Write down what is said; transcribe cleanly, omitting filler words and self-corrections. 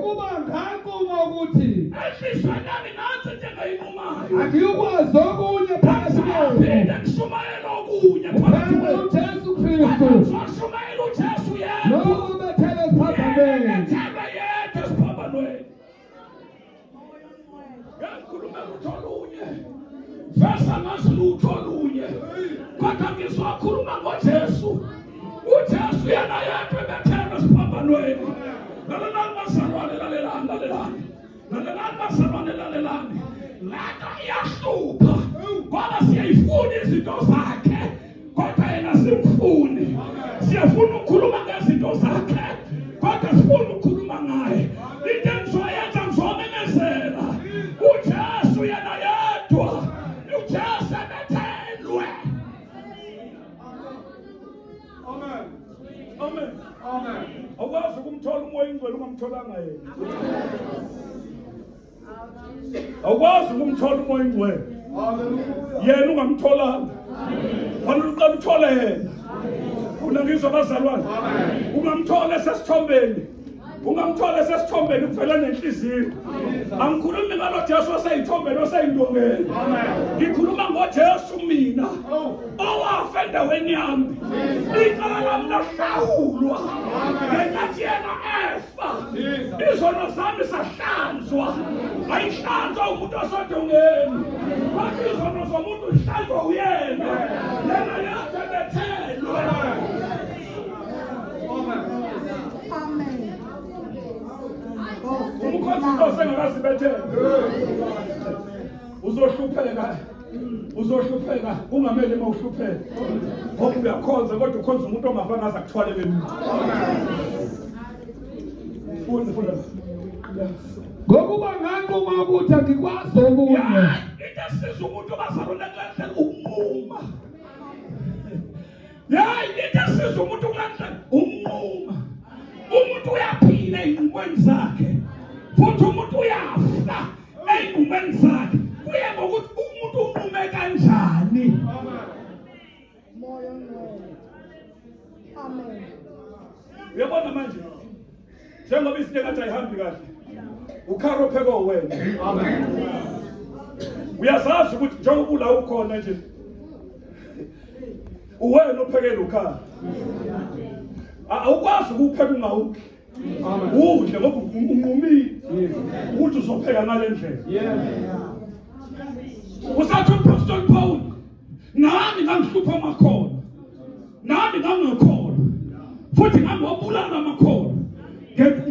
ngokuba ngakuma ukuthi ehliziyweni nathi njengayinqumayo akuyukwazi okunye phakathi kwethu phinde kushumayela okunye phakathi phambi kwethu uJesu Kristu sashumayela uJesu yedwa nokubethele esiphambanweni yedwa yedwa esiphambanweni. Ngikhuluma lutho olunye vesa ngazi lutho olunye kodwa ngizokhuluma ngoJesu. uJesu yena yedwa ebethele esiphambanweni. Lalelani bazalwane, lalelani, lalelani, lalelani bazalwane, lalelani. Lento iyahlupha ngoba siyayifuna izinto zakhe kodwa yena simfuni. Siyafuna ukukhuluma ngezinto zakhe kodwa sifuna ukukhuluma ngaye. Into engizoyenza ngizomemezela uJesu yena yedwa. uJesu ebethelwe. Amen. Amen. Amen. Awukwazi ukumthola umoya ingcwele ungamtholanga yena. Awukwazi ukumthola umoya ingcwele yena ungamtholanga. Fanele uqale uthole yena. Unangizwa bazalwane? Ungamthola esesithombeni. Ungamthola esesithombeni kuvela nenhliziyo. Angikhulumi ngalo Jesu oseyithombeni oseyindongeni. Ngikhuluma ngoJesu mina owafa endaweni yami. Icala lami lahlawulwa ngenkathi yena efa. Izono zami sahlanzwa. Ayihlanzwa umuntu osodongeni kodwa izono zomuntu zihlanzwa uyena. Yena yedwa ebethelwe. Umkhonto osengakazibethele uzohlupheka ungamele mawuhlupheka ngoba uyakhonza kodwa ukhonza umuntu ongafana aza kuthwalele umuntu. Funda ngokuba nganquma ukuthi angikwazi okunye into esiza umuntu bazalwane kulandlela ukunquma. Into esiza umuntu kulandlela ukunquma. Umuntu uyaphila ey'nqumweni zakhe futhi umuntu uyafa ey'nqumweni zakhe. Kuye ngokuthi umuntu unqume kanjani. Moya ongcwele. Amen. Uyabona manje njengoba izinto engathi ayihambi kahle ukharo pheko wena. Amen. Uyazazi ukuthi njengoba ula ukhona nje uwena ophekela ukharo. Awukwazi ukupheka ungawukhi. Udle ngoba unqumile ukuthi uzopheka ngale ndlela. Usathi uPastor Paul nami ngangihlupha amakhono. Nami ngangekhono futhi ngangobulala amakhono.